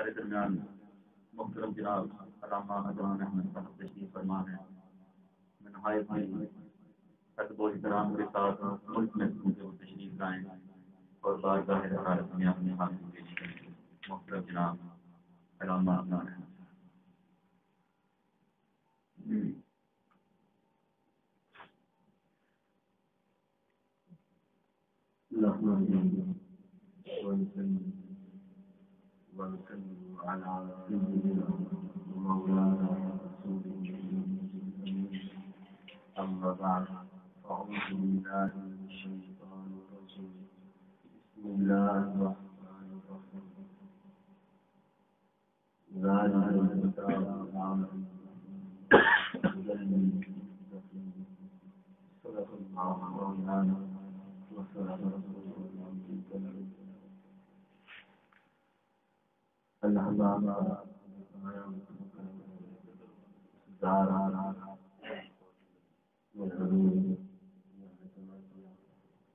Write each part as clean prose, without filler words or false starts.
ہمارے درمیان محترم جناب علامہ اذان احمد صاحب تشریف فرما ہے. میں نہایت ہی ادب و احترام کے ساتھ ملک میں وہ تشریف لائیں اور بارگاہ حضرت میں اپنے حاضری پیش کریں. محترم جناب علامہ اذان احمد. ونسلم على سيدنا ومولانا رسول الله. أما بعد فأعوذ بالله من الشيطان الرجيم. بسم الله الرحمن الرحيم. ذلك الكتاب لا ريب فيه صدق الله مولانا وصدق رسوله الكريم.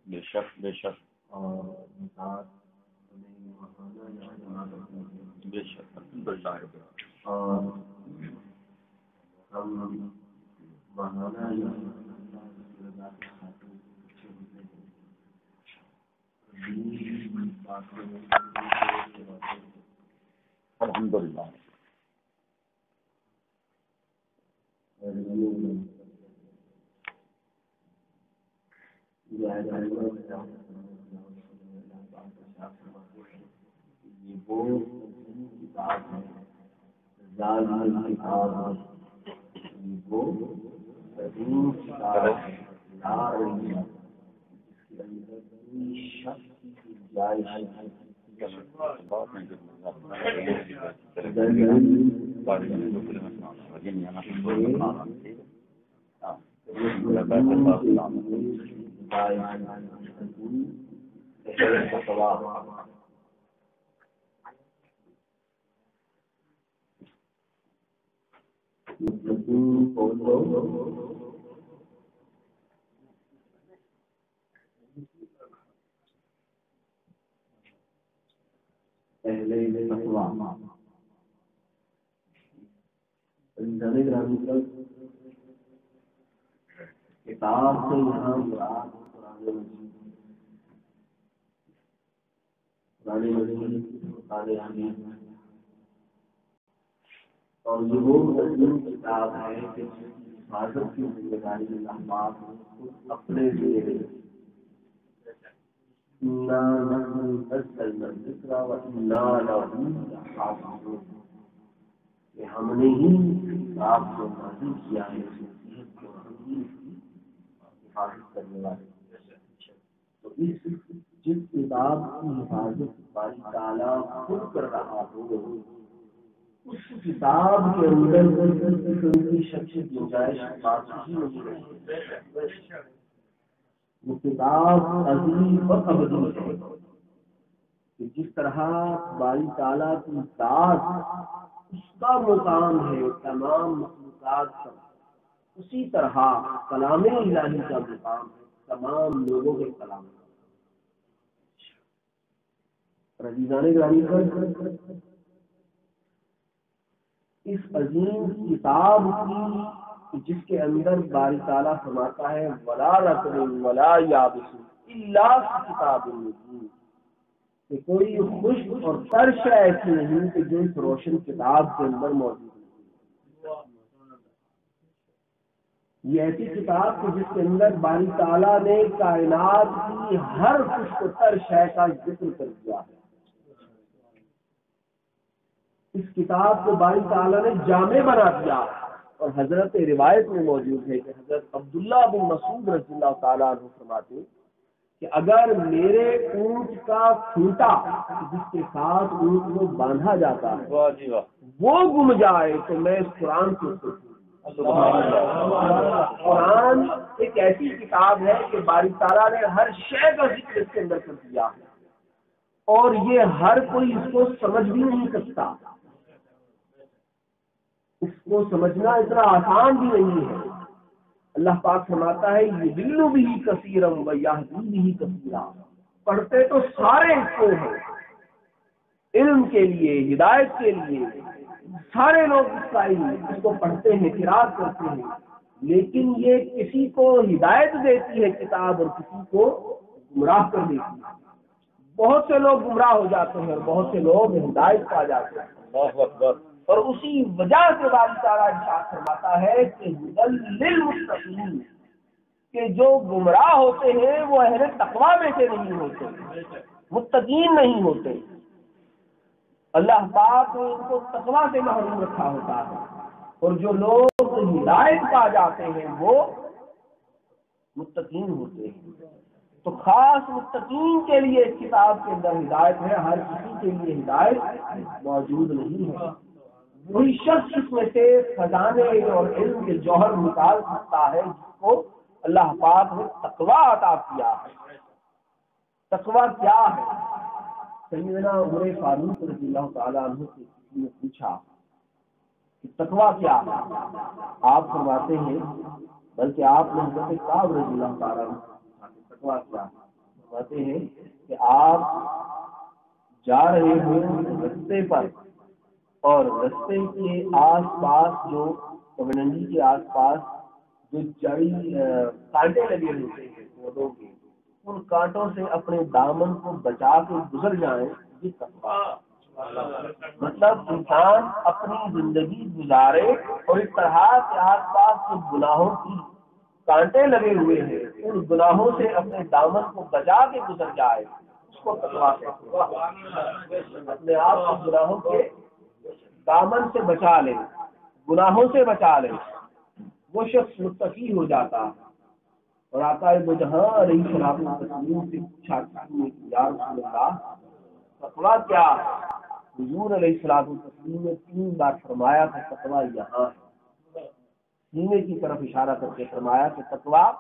بے شک بے شک بے شک الحمدللہ. اور ہم مولانا الحمدللہ. یہ وہ کتاب ہے ظالم کتاب ہے. یہ وہ قدیم کتاب ہے لا ریب جس کے اندر کوئی شک کی گنجائش نہیں. کتاب سے یہاں مراد قرآن مجید قرآن حدیث اور یہ وہ عظیم کتاب ہے کہ حفاظت کی ذمہ داری اللہ پاک خود اپنے لیے ہے. کہ ہم نے ہی کتاب کو نازل کیا ہے حفاظت کرنے والے. تو جس کتاب کی حفاظت باری تعالیٰ خود کر رہا ہو اس کتاب کے اندر کی شک گنجائش بات ہی نہیں رہی. وہ کتاب عظیم اور ابدی ہے کہ جس طرح باری تعالیٰ کی ذات اس کا مقام ہے تمام مخلوقات کا، اسی طرح کلام الہی کا مقام ہے تمام لوگوں کے کلام کا. عزیزان گرامی اس عظیم کتاب کی جس کے اندر باری تعالیٰ فرماتا ہے ولا رطب ولا یابس الا فی کتاب مبین، کہ کوئی خشک اور تر شے ایسی نہیں کہ جو اس روشن کتاب کے اندر موجود ہے. یہ ایسی کتاب ہے جس کے اندر باری تعالیٰ نے کائنات کی ہر خشک و تر شے کا ذکر کر دیا ہے. اس کتاب کو باری تعالیٰ نے جامع بنا دیا. اور حضرت روایت میں موجود ہے کہ حضرت عبداللہ بن مسعود رضی اللہ تعالیٰ عنہ فرماتے کہ اگر میرے اونٹ کا کھوٹا جس کے ساتھ اونٹ کو باندھا جاتا ہے وہ گم جائے تو میں اس قرآن کو قرآن ایک ایسی کتاب ہے کہ باری تعالیٰ نے ہر شے کا ذکر اس کے اندر کر دیا ہے اور یہ ہر کوئی اس کو سمجھ بھی نہیں سکتا. اس کو سمجھنا اتنا آسان بھی نہیں ہے. اللہ پاک فرماتا ہے یضل بہ کثیرا و یہدی بہ کثیرا، پڑھتے تو سارے اس کو ہیں علم کے لیے، ہدایت کے لیے سارے لوگ اس کو پڑھتے ہیں، قرات کرتے ہیں، لیکن یہ کسی کو ہدایت دیتی ہے کتاب اور کسی کو گمراہ کر دیتی ہے۔ بہت سے لوگ گمراہ ہو جاتے ہیں اور بہت سے لوگ ہدایت پا جاتے ہیں۔ اللہ اکبر۔ اور اسی وجہ سے باری تعالیٰ ارشاد فرماتا ہے کہ ہدی للمتقین، کہ جو گمراہ ہوتے ہیں وہ اہل تقویٰ میں سے نہیں ہوتے، متقین نہیں ہوتے۔ اللہ پاک نے ان کو تقویٰ سے محروم رکھا ہوتا ہے، اور جو لوگ ہدایت پا جاتے ہیں وہ متقین ہوتے ہیں۔ تو خاص متقین کے لیے اس کتاب کے اندر ہدایت ہے، ہر کسی کے لیے ہدایت موجود نہیں ہے۔ وہی شخص اس میں سے خزانے اور علم کے جوہر نکال سکتا ہے جس کو اللہ پاک نے تقویٰ عطا کیا ہے۔ تقویٰ کیا ہے؟ سیدنا عمر فاروق رضی اللہ تعالیٰ عنہ سے کسی نے پوچھا کہ تقویٰ کیا ہے؟ آپ فرماتے ہیں، بلکہ آپ نے حضرت کعب رضی اللہ تعالیٰ عنہ تقویٰ کیا ہے؟ فرماتے ہیں کہ آپ جا رہے ہوں رستے پر اور رستے کے آس پاس جو پگڈنڈی کے آس پاس جو جڑی کانٹے لگے ہوتے ہیں پودوں کے، ان کانٹوں سے اپنے دامن کو بچا کے گزر جائیں، یہ تقویٰ۔ مطلب انسان اپنی زندگی گزارے اور اس طرح کے آس پاس جو گناہوں کی کانٹے لگے ہوئے ہیں ان گناہوں سے اپنے دامن کو بچا کے گزر جائے، اس کو تقویٰ کہتے ہیں۔ اپنے آپ کو گناہوں کے دامن سے بچا لے، گناہوں سے بچا لے، وہ شخص متقی ہو جاتا ہے۔ اور آقا دو جہاں علیہ السلام تسلیم سے پوچھا کہ یا رسول اللہ تقویٰ کیا ہے؟ حضور علیہ السلام تسلیم نے 3 بار فرمایا کہ تقویٰ یہاں ہے، سینے کی طرف اشارہ کر کے فرمایا کہ تقویٰ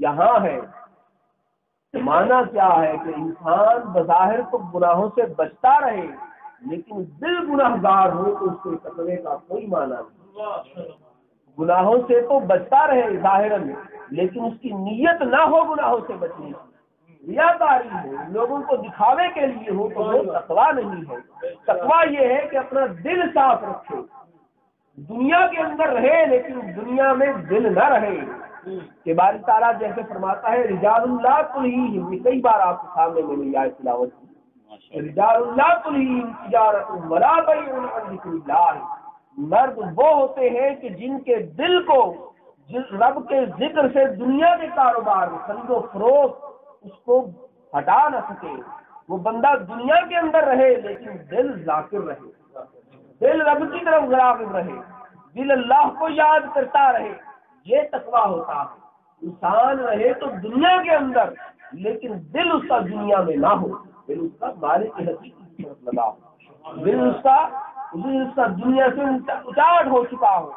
یہاں ہے۔ معنی کیا ہے کہ انسان بظاہر تو گناہوں سے بچتا رہے لیکن دل گناہگار ہو تو اس کے تقوی کا کوئی معنی نہیں۔ گناہوں سے تو بچتا رہے ظاہراً، لیکن اس کی نیت نہ ہو گناہوں سے بچنے کی، ریاکاری ہو، لوگوں کو دکھاوے کے لیے ہو، تو وہ تقویٰ نہیں ہے۔ تقویٰ یہ ہے کہ اپنا دل صاف رکھے، دنیا کے اندر رہے لیکن دنیا میں دل نہ رہے۔ کہ باری تعالیٰ جیسے فرماتا ہے رجال اللہ تلہیہم، کئی بار آپ کے سامنے میں نے یہ آیت تلاوت کی، رجال اللہ تلہیہم تجارت ولا بیع عن ذکر اللہ، مرد وہ ہوتے ہیں کہ جن کے دل کو رب کے ذکر سے دنیا کے کاروبار میں خرید و فروخت اس کو ہٹا نہ سکے۔ وہ بندہ دنیا کے اندر رہے لیکن دل ذاکر رہے، دل رب کی طرف راغب رہے، دل اللہ کو یاد کرتا رہے، یہ تقویٰ ہوتا ہے۔ انسان رہے تو دنیا کے اندر لیکن دل اس کا دنیا میں نہ ہو، دل اس کا مالک کی حقیقت کی طرف لگا ہو، دل اس کا دنیا سے اچاٹ ہو چکا ہو،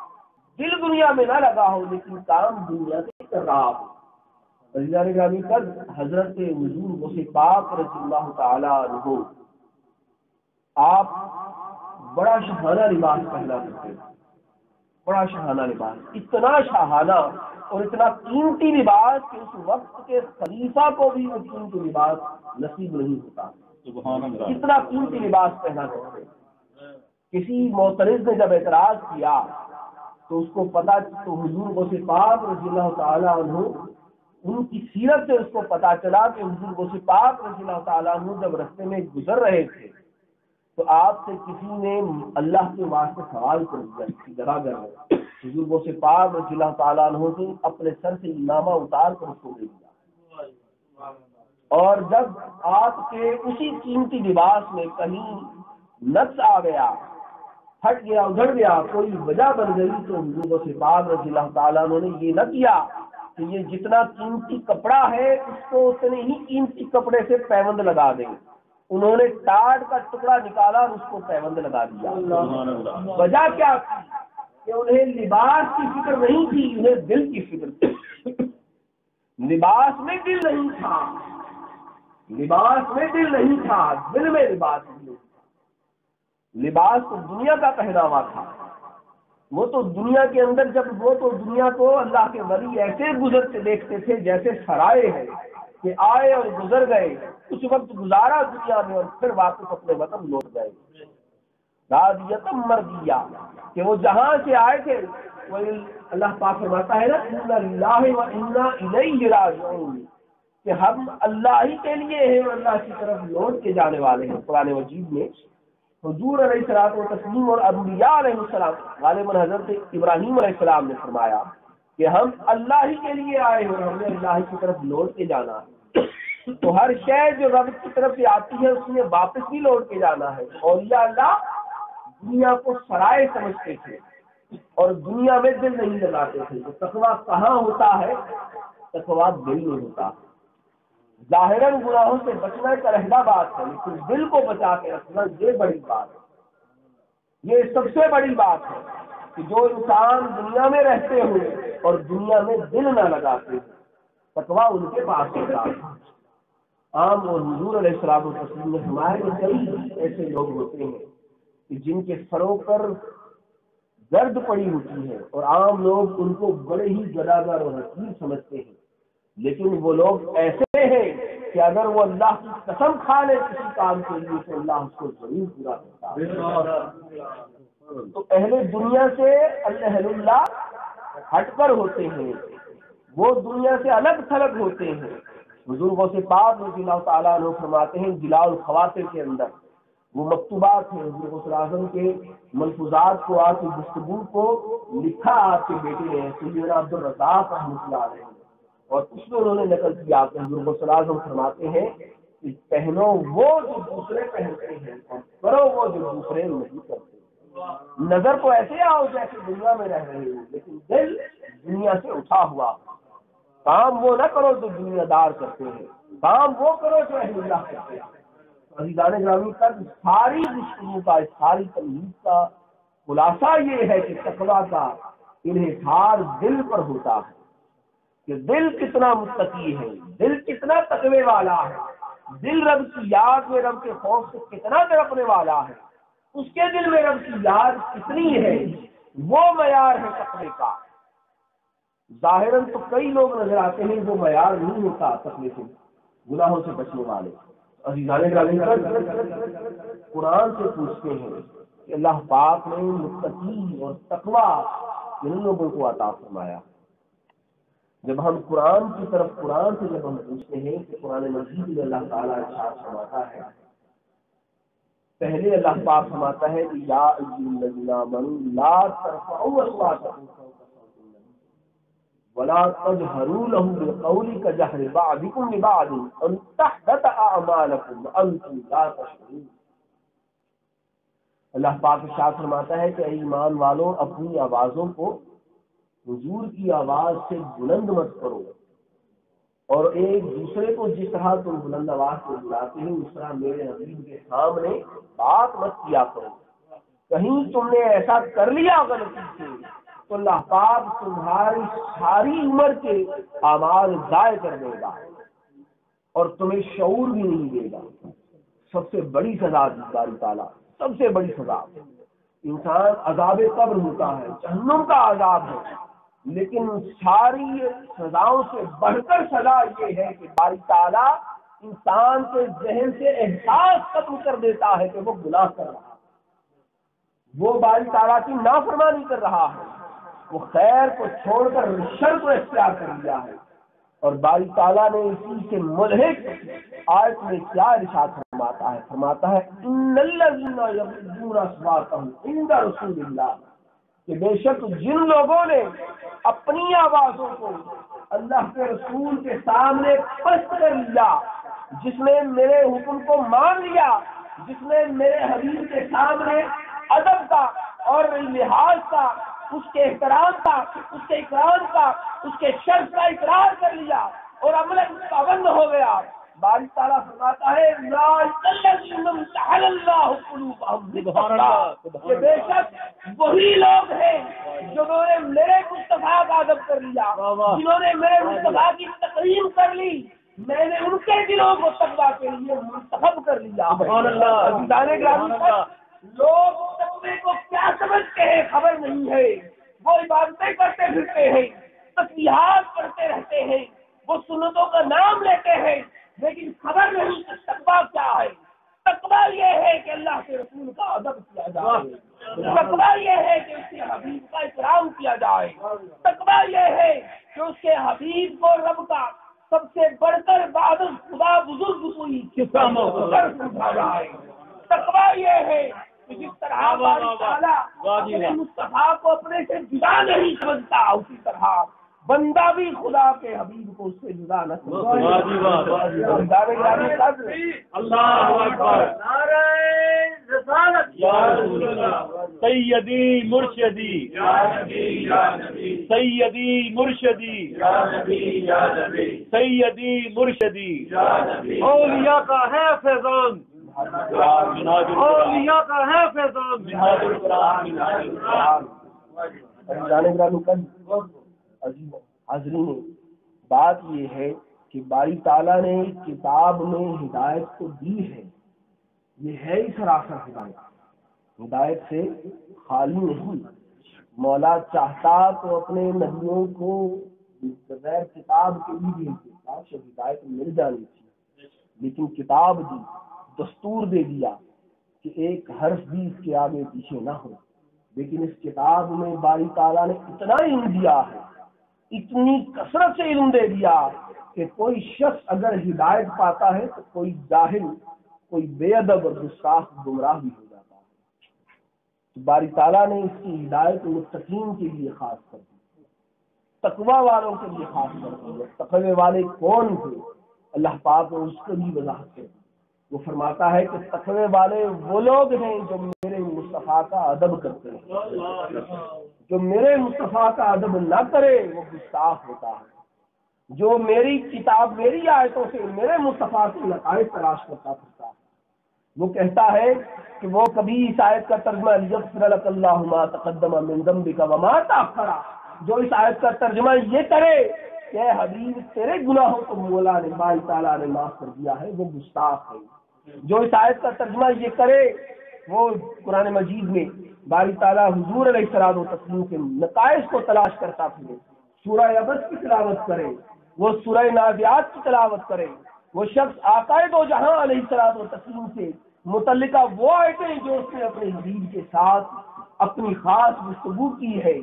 دل دنیا میں نہ لگا ہو لیکن کام دنیا سے کر رہا ہو۔ گرامی کل حضرت حضور غوث پاک رضی اللہ تعالی عنہ آپ بڑا شاہانہ لباس پہنا کرتے ہیں، بڑا شاہانہ لباس، اتنا شاہانہ اور اتنا قیمتی لباس کہ اس وقت کے خلیفہ کو بھی وہ قیمتی لباس نصیب نہیں ہوتا۔ اتنا قیمتی لباس پہنا کرتے ہیں۔ کسی معترض نے جب اعتراض کیا تو اس کو پتا، تو حضور غوث پاک رضی اللہ تعالی عنہ ان کی سیرت سے اس کو پتا چلا کہ حضور غوث پاک رضی اللہ تعالیٰ عنہ جب رستے میں گزر رہے تھے تو آپ سے کسی نے اللہ کے واسطے سوال کر دیا کسی جگہ گئے، حضور غوث پاک رضی اللہ تعالیٰ عنہ سے اپنے سر سے امامہ اتار کر اس کو دے دیا، اور جب آپ کے اسی قیمتی لباس میں کہیں نقص آ گیا، ہٹ گیا، ادھر گیا، کوئی وجہ بن گئی، تو حضور غوث پاک رضی اللہ تعالیٰ عنہ نے یہ نہ کیا کہ یہ جتنا قیمتی کپڑا ہے اس کو اتنے ہی قیمتی کپڑے سے پیوند لگا دیں، انہوں نے ٹاٹ کا ٹکڑا نکالا اور اس کو پیوند لگا دیا۔ وجہ کیا تھی کہ انہیں لباس کی فکر نہیں تھی، انہیں دل کی فکر تھی۔ لباس میں دل نہیں تھا، لباس میں دل نہیں تھا، دل میں لباس نہیں۔ لباس تو دنیا کا پہناوا تھا، وہ تو دنیا کے اندر جب وہ تو دنیا کو اللہ کے ولی ایسے گزرتے دیکھتے تھے جیسے سرائے ہیں، کہ آئے اور گزر گئے، کچھ وقت گزارا دنیا میں اور پھر واپس اپنے وطن لوٹ گئے۔ راضیتم مرضیہ، کہ وہ جہاں سے آئے تھے وہ اللہ پاک فرماتا ہے نا انا للہ و انا الیہ راجعون، کہ ہم اللہ ہی کے لیے ہیں اور اللہ کی طرف لوٹ کے جانے والے ہیں۔ قرآن مجید میں حضور علیہ الصلوۃ والتسلیم اور انبیاء علیہ السلام، غالباً حضرت ابراہیم علیہ السلام نے فرمایا کہ ہم اللہ ہی کے لیے آئے ہیں اور ہم نے اللہ ہی کی طرف لوٹ کے جانا ہے۔ تو ہر شے جو رب کی طرف سے آتی ہے اس میں واپس بھی لوٹ کے جانا ہے۔ اولیاء اللہ دنیا کو سرائے سمجھتے تھے اور دنیا میں دل نہیں لگاتے تھے۔ تو تقویٰ کہاں ہوتا ہے؟ تقویٰ دل میں ہوتا ہے۔ ظاہراً گناہوں سے بچنا ایک علیحدہ بات ہے، لیکن دل کو بچا کے رکھنا یہ بڑی بات ہے، یہ سب سے بڑی بات ہے کہ جو انسان دنیا میں رہتے ہوئے اور دنیا میں دل نہ لگاتے تقویٰ ان کے پاس ہوتا ہے۔ عام اور حضور علیہ السلام والتسلیم نے فرمایا کہ کئی ایسے لوگ ہوتے ہیں کہ جن کے سروں پر گرد پڑی ہوتی ہے اور عام لوگ ان کو بڑے ہی گداگر اور حقیر سمجھتے ہیں، لیکن وہ لوگ ایسے ہیں کہ اگر وہ اللہ کی قسم کھا لے کسی کام کے لیے تو اللہ اس کو ضرور پورا کرتا ہے۔ تو اہل دنیا سے اہل اللہ ہٹ کر ہوتے ہیں، وہ دنیا سے الگ تھلگ ہوتے ہیں۔ بزرگوں سے پاک رضی اللہ تعالیٰ عنہ فرماتے ہیں جلاء الخواطر کے اندر وہ مکتوبات ہیں، حضور صلی اللہ علیہ وسلم کے ملفوظات کو، آپ کی گفتگو کو لکھا آپ کے بیٹے نے سیدنا عبد الرزاق رحمۃ اللہ علیہ، اور اس میں انہوں نے نقل کیا آپ حضور صلی اللہ علیہ وسلم فرماتے ہیں کہ پہنو وہ جو دوسرے پہنتے ہیں اور کرو وہ جو دوسرے نہیں کرتے۔ نظر تو ایسے آؤ جیسے دنیا میں رہ رہے ہو، لیکن دل دنیا سے اٹھا ہوا۔ کام وہ نہ کرو جو دنیا دار کرتے ہیں، کام وہ کرو جو اہل اللہ کرتے ہیں۔ عزیزان گرامی کا ساری گفتگو کا، ساری تمہید کا خلاصہ یہ ہے کہ تقویٰ کا انحصار دل پر ہوتا ہے کہ دل کتنا متقی ہے، دل کتنا تقوی والا ہے، دل رب کی یاد میں رب کے خوف سے کتنا تڑپنے والا ہے، اس کے دل میں رب کی یاد کتنی ہے، وہ معیار ہے تقوی کا۔ ظاہراً تو کئی لوگ نظر آتے ہیں وہ معیار نہیں ہوتا تقوی سے، گناہوں سے بچنے والے۔ عزیزان گرامی قرآن سے پوچھتے ہیں کہ اللہ پاک نے متقی اور تقویٰ ان لوگوں کو عطا فرمایا۔ جب ہم قرآن کی طرف، قرآن سے جب ہم پوچھتے ہیں کہ قرآن مجید میں اللہ تعالیٰ ارشاد فرماتا ہے، پہلے اللہ پاک فرماتا ہے کہ یا ایھا الذین آمنوا لا ترفعوا اصواتکم فوق صوت النبی ولا تجهروا له بالقول كجهر بعضكم لبعض ان تحبط اعمالكم وانتم لا تشعرون۔ اللہ پاک ارشاد فرماتا ہے کہ اے ایمان والوں، اپنی آوازوں کو حضور کی آواز سے بلند مت کرو، اور ایک دوسرے کو جس طرح تم بلند آواز سے بلاتے ہیں اس طرح میرے حبیب کے سامنے بات مت کیا کرو۔ کہیں تم نے ایسا کر لیا غلطی سے تو اللہ پاک تمہاری ساری عمر کے اعمال ضائع کر دے گا اور تمہیں شعور بھی نہیں دے گا۔ سب سے بڑی سزا دی باری تعالیٰ، سب سے بڑی سزا انسان عذاب قبر ہوتا ہے، جہنم کا عذاب ہے، لیکن ساری سزاؤں سے بڑھ کر سزا یہ ہے کہ باری تعالیٰ انسان کے ذہن سے احساس ختم کر دیتا ہے کہ وہ گناہ کر رہا ہے، وہ باری تعالیٰ کی نافرمانی کر رہا ہے، وہ خیر کو چھوڑ کر شر کو اختیار کر لیا ہے۔ اور باری تعالیٰ نے اسی سے ملحق آیت میں کیا ارشاد فرماتا ہے؟ فرماتا ہے ان الذین یغضون اصواتهم عند رسول اللہ، کہ بے شک جن لوگوں نے اپنی آوازوں کو اللہ کے رسول کے سامنے پست کر لیا، جس نے میرے حکم کو مان لیا، جس نے میرے حبیب کے سامنے ادب کا اور لحاظ کا، اس کے احترام کا، اس کے اکرام کا، اس کے شرف کا اقرار کر لیا اور عمل پابند ہو گیا، باری تعالیٰ فرماتا ہے کہ بے شک وہی لوگ ہیں جنہوں نے میرے مصطفیٰ کا ادب کر لیا، جنہوں نے میرے مصطفیٰ کی تقریم کر لی، میں نے ان کے دلوں کو تقویٰ کے لیے منتخب کر لیا۔ عزیزان گرامی، لوگ تقوی کو کیا سمجھتے ہیں خبر نہیں ہے، وہ عبادتیں کرتے پھرتے ہیں، تسبیحات کرتے رہتے ہیں، وہ سنتوں کا نام لیتے ہیں لیکن خبر نہیں کہ تقویٰ کیا ہے۔ تقویٰ یہ ہے کہ اللہ کے رسول کا ادب کیا جائے، تقویٰ یہ ہے کہ اس کے حبیب کا احترام کیا جائے، تقویٰ یہ ہے کہ اس کے حبیب کو رب کا سب سے بڑھ کر بعد خدا بزرگ کوئی سمجھا جائے۔ تقویٰ یہ ہے کہ جس طرح باری تعالیٰ اپنے مصطفیٰ کو اپنے سے جدا نہیں سمجھتا، اسی طرح بندہ بھی خدا کے حبیب کو اس سے جدا نہ سیدی مرشدی سیدی مرشدی سیدی مرشدی اولیاء کا ہے فیضان، اولیاء کا ہے فیضان۔ حاضرین، بات یہ ہے کہ باری تعالیٰ نے کتاب میں ہدایت کو دی ہے، یہ ہے ہی سراسر ہدایت، ہدایت سے خالی نہیں۔ مولا چاہتا تو اپنے نبیوں کو بغیر کتاب کے بھی بھیجتے، کاش ہدایت مل جانی تھی، لیکن کتاب دی، دستور دے دیا کہ ایک حرف بھی اس کے آگے پیچھے نہ ہو۔ لیکن اس کتاب میں باری تعالیٰ نے اتنا علم دیا ہے، اتنی کثرت سے علم دے دیا کہ کوئی شخص اگر ہدایت پاتا ہے تو کوئی جاہل، کوئی بے ادب اور گستاخ گمراہ بھی ہو جاتا ہے۔ باری تعالیٰ نے اس کی ہدایت متقین کے لیے خاص کر دی، تقوی والوں کے لیے خاص کر دی۔ تقوی والے کون تھے؟ اللہ پاک نے اس کو بھی وضاحت کر دی۔ وہ فرماتا ہے کہ تقوی والے وہ لوگ ہیں جو میرے مصطفیٰ کا ادب کرتے ہیں، جو میرے مصطفیٰ کا ادب نہ کرے وہ گستاخ ہوتا ہے، جو میری کتاب، میری آیتوں سے میرے مصطفیٰ کی لطائف تلاش کرتا پھرتا ہے۔ وہ کہتا ہے کہ وہ کبھی اس آیت کا ترجمہ لیغفر لک اللہ ما تقدم من ذنبک وما تأخر، جو اس آیت کا ترجمہ یہ کرے کہ اے حبیب تیرے گناہوں کو مولا نے، باری تعالیٰ نے معاف کر دیا ہے، وہ گستاخ ہے۔ جو اس آیت کا ترجمہ یہ کرے، وہ قرآن مجید میں باری تعالیٰ حضور علیہ الصلوۃ والتسلیم کے نقائص کو تلاش کرتا پھرے، سورہ عبس کی تلاوت کرے، وہ سورہ نازعات کی تلاوت کرے، وہ شخص آقا دو جہاں علیہ الصلوۃ والتسلیم سے متعلقہ وہ آیتیں جو اس نے اپنے حبیب کے ساتھ اپنی خاص گفتگو کی ہے،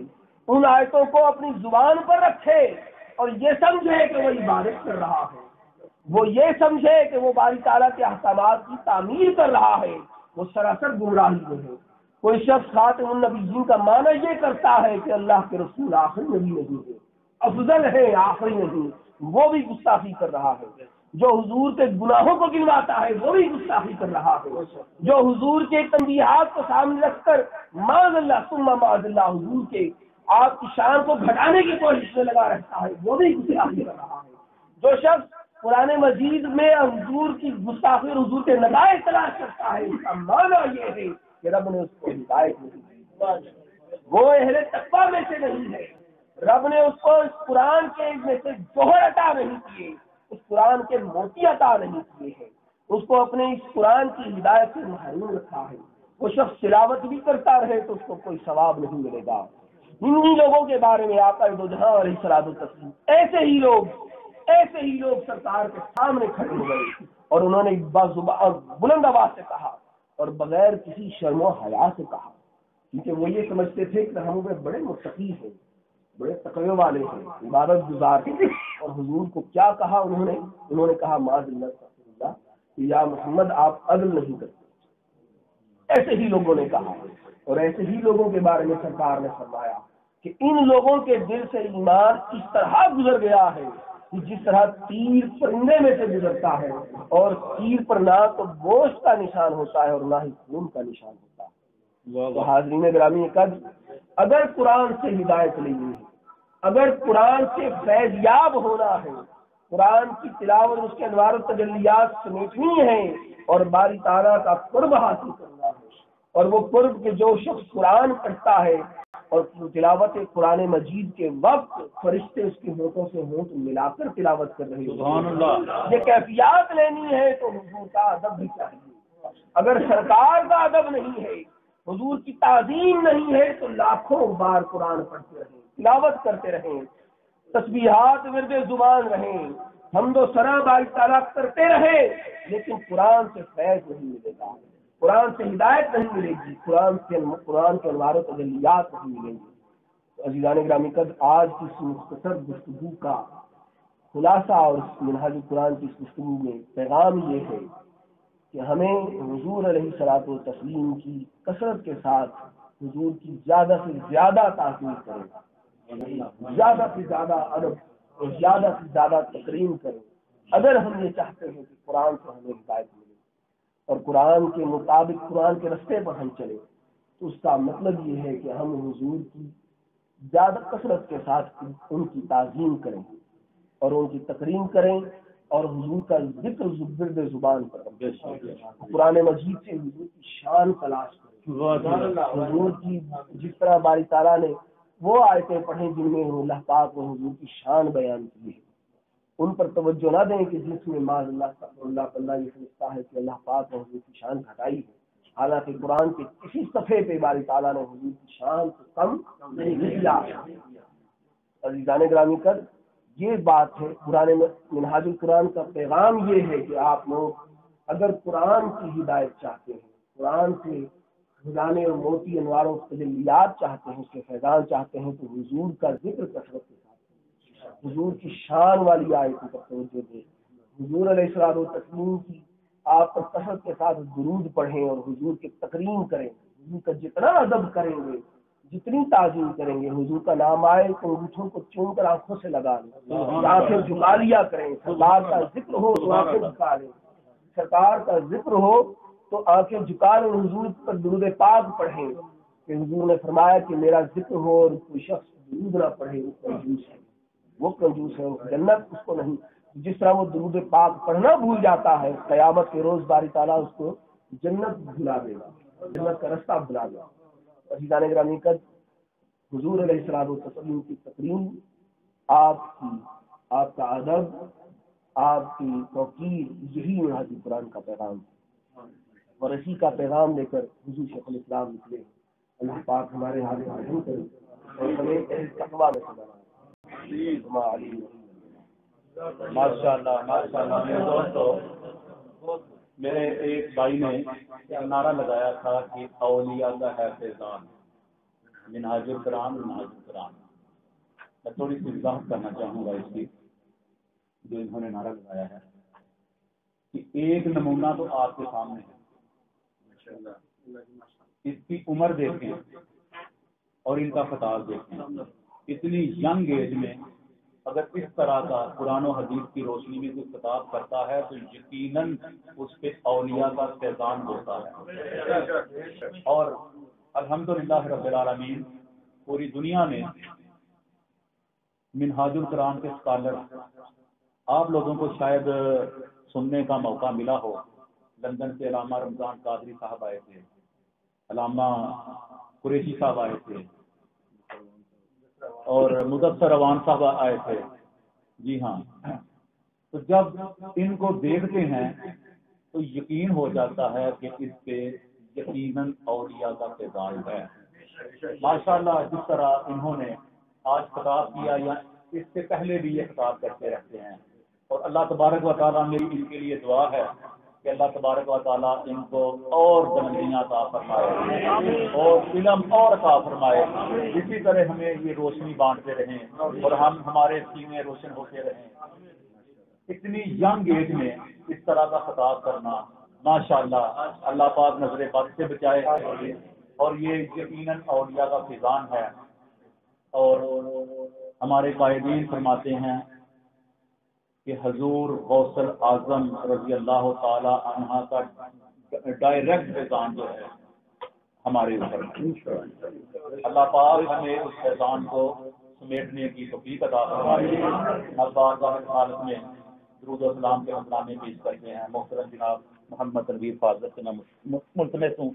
ان آیتوں کو اپنی زبان پر رکھے اور یہ سمجھے کہ وہ عبادت کر رہا ہے، وہ یہ سمجھے کہ وہ باری تعالیٰ کے احکامات کی تعمیل کر رہا ہے، وہ سراسر گمراہی میں ہے۔ کوئی شخص خاتم النبیین کا معنی یہ کرتا ہے کہ اللہ کے رسول آخری نبی نہیں ہے، افضل ہے آخری نہیں، وہ بھی گستاخی کر رہا ہے۔ جو حضور کے گناہوں کو گنواتا ہے وہ بھی گستاخی کر رہا ہے۔ جو حضور کے تنبیہات کو سامنے رکھ کر معاذ اللہ ثم معاذ اللہ حضور کے آپ کی شان کو گھٹانے کی کوشش میں لگا رہتا ہے وہ بھی گستاخی کر رہا ہے۔ جو شخص قرآن مجید میں حضور کی گستاخی اور حضور کے نقائص تلاش کرتا ہے، اس کا معنی یہ ہے کہ رب نے اس کو ہدایت نہیں دی، وہ اہل تقویٰ میں سے نہیں ہے۔ رب نے اس کو اس قرآن کے میں سے جوہر عطا نہیں کیے، اس قرآن کے موتی عطا نہیں کیے ہیں، اس کو اپنے اس قرآن کی ہدایت سے محروم رکھا ہے۔ وہ شخص تلاوت بھی کرتا رہے تو اس کو کوئی ثواب نہیں ملے گا۔ انہی لوگوں کے بارے میں آقا دو جہاں علیہ الصلوۃ والتسلیم ایسے ہی لوگ سرکار کے سامنے کھڑے ہو گئے اور انہوں نے بلند آواز سے کہا اور بغیر کسی شرم و حیا سے کہا، کیونکہ وہ یہ سمجھتے تھے کہ ہم بڑے متقی ہیں، بڑے تقوی والے ہیں، عبادت گزار ہیں۔ اور حضور کو کیا کہا انہوں نے کہا معاذ اللہ کہ یا محمد آپ عدل نہیں کرتے۔ ایسے ہی لوگوں نے کہا، اور ایسے ہی لوگوں کے بارے میں سرکار نے فرمایا کہ ان لوگوں کے دل سے ایمان اس طرح گزر گیا ہے جس طرح تیر پرندے میں سے گزرتا ہے، اور تیر پر نہ تو گوشت کا نشان ہوتا ہے اور نہ ہی خون کا نشان ہوتا ہے۔ تو حاضرین گرامی قدر، اگر قرآن سے ہدایت لینی ہے، اگر قرآن سے فیض یاب ہونا ہے، قرآن کی تلاوت اس کے انوار و تجلیات سمیٹنی ہے اور باری تعالیٰ کا قرب حاصل کرنا ہے، اور وہ قرب کے جو شخص قرآن پڑھتا ہے اور تلاوت قرآن مجید کے وقت فرشتے اس کے ہونٹوں سے ہونٹ ملا کر تلاوت کر رہے ہیں، یہ کیفیات لینی ہے تو حضور کا ادب بھی چاہیے۔ اگر سرکار کا ادب نہیں ہے، حضور کی تعظیم نہیں ہے، تو لاکھوں بار قرآن پڑھتے رہیں، تلاوت کرتے رہیں، تسبیحات ورد زبان رہیں، حمد و ثنا باری تعالیٰ کرتے رہے، لیکن قرآن سے فیض نہیں ملے گا، قرآن سے ہدایت نہیں ملے گی، قرآن کے انوار و تجلیات نہیں ملیں گی۔ تو عزیزان گرامی قدر، آج کی اس مختصر گفتگو کا خلاصہ اور اس منہاج القرآن کی اس گفتگو میں پیغام یہ ہے کہ ہمیں حضور علیہ الصلوۃ والتسلیم کی کثرت کے ساتھ حضور کی زیادہ سے زیادہ تعظیم کریں، زیادہ سے زیادہ ادب اور زیادہ سے زیادہ تکریم کریں، اگر ہم یہ چاہتے ہیں کہ قرآن سے ہمیں ہدایت ملے اور قرآن کے مطابق قرآن کے رستے پر ہم چلیں، تو اس کا مطلب یہ ہے کہ ہم حضور کی زیادہ کثرت کے ساتھ ان کی تعظیم کریں اور ان کی تکریم کریں اور حضور کا ذکر ذکر زبان پر قرآن مجید سے حضور کی شان تلاش کریں، حضور کی جس طرح باری تعالیٰ نے وہ آیتیں پڑھیں جن میں اللہ پاک و حضور کی شان بیان کی ہے، ان پر توجہ نہ دیں کہ جس میں معاذ اللہ تعالیٰ یہ سمجھتا ہے کہ اللہ پاک و حضور کی شان گھٹائی ہے، حالانکہ قرآن کے کسی صفحے پہ باری تعالیٰ نے حضور کی شان کو کم نہیں کیا۔ عزیزان گرامی قدر، یہ بات ہے قرآن منہاج القرآن کا پیغام یہ ہے کہ آپ لوگ اگر قرآن کی ہدایت چاہتے ہیں، قرآن سے خزانے اور موتی انوار و تجلیات چاہتے ہیں، اس کے فیضان چاہتے ہیں، تو حضور کا ذکر کثرت کے ساتھ، حضور کی شان والی آیتوں پر توجہ دیں، حضور علیہ الصلوۃ والتسلیم کی آپ پر کثرت کے ساتھ درود پڑھیں اور حضور کی تکریم کریں، حضور کا جتنا ادب کریں گے، جتنی تعظیم کریں گے، حضور کا نام آئے تو انگوٹھوں کو چوم کر آنکھوں سے لگا لیں، آنکھیں جھکا لیا کریں، سرکار کا ذکر ہو تو آنکھیں جھکا لیں، سرکار کا ذکر ہو تو آنکھیں جھکا لیں، حضور پر درود پاک پڑھیں کہ حضور نے فرمایا کہ میرا ذکر ہو اور کوئی شخص درود نہ پڑھے وہ کنجوس ہے، وہ کنجوس ہے، جنت اس کو نہیں۔ جس طرح وہ درود پاک پڑھنا بھول جاتا ہے، قیامت کے روز باری تعالیٰ اس کو جنت بھلا دے گا، جنت کا رستہ بھلا دے گا۔ عزیزان گرامی قدر، حضور علیہ الصلوۃ والتسلیم کی تکریم، آپ کا ادب، آپ کی توقیر، یہی منہاج القرآن کا پیغام ہے، اور اسی کا پیغام لے کر حضور شیخ الاسلام نکلے۔ اللہ پاک ہمارے حال رحم کرے اور ہمیں اہل تقویٰ میں سے بنائے۔ ماشاء اللہ میرے دوستو، میرے ایک بھائی نے نعرہ لگایا تھا کہ اولیاء کا ہے فیضان، منہاج القرآن منہاج القرآن۔ میں تھوڑی سی وضاحت کرنا چاہوں گا اس کی جو انہوں نے نعرہ لگایا ہے کہ ایک نمونہ تو آپ کے سامنے ہے، اس کی عمر دیکھیں اور ان کا خطاب دیکھیں، اتنی ینگ ایج میں اگر اس طرح کا قرآن و حدیث کی روشنی میں کوئی خطاب کرتا ہے تو یقیناً اس پہ اولیاء کا فیضان ہوتا ہے۔ اور الحمدللہ رب العالمین، پوری دنیا میں منہاج القرآن کے اسکالر آپ لوگوں کو شاید سننے کا موقع ملا ہو۔ لندن سے علامہ رمضان قادری صاحب آئے تھے، علامہ قریشی صاحب آئے تھے اور مدثر روان صاحب آئے تھے۔ جی ہاں، تو جب ان کو دیکھتے ہیں تو یقین ہو جاتا ہے کہ اس پہ یقیناً اولیاء کا فیضان ہے۔ ماشاءاللہ، جس طرح انہوں نے آج خطاب کیا یا اس سے پہلے بھی یہ خطاب کرتے رہتے ہیں، اور اللہ تبارک و تعالیٰ، میری ان کے لیے دعا ہے کہ اللہ تبارک و تعالیٰ ان کو اور بلندیاں عطا فرمائے اور علم اور عطا فرمائے، اسی طرح ہمیں یہ روشنی بانٹتے رہیں اور ہم ہمارے سینے روشن ہوتے رہیں۔ اتنی ینگ ایج میں اس طرح کا خطاب کرنا، ماشاءاللہ، اللہ پاک نظر بد سے بچائے، اور یہ یقیناً اولیاء کا فیضان ہے۔ اور ہمارے قائدین فرماتے ہیں کہ حضور غوث اعظم رضی اللہ تعالی عنہ کا ڈائریکٹ فیضان جو ہے ہمارے اوپر، اللہ پاک ہمیں اس فیضان کو سمیٹنے کی توفیق عطا فرمائے۔ اب حالت میں درود و سلام کے مقامے پیش کرتے ہیں محترم جناب محمد تنویر فاضل سے میں ملتمس ہوں۔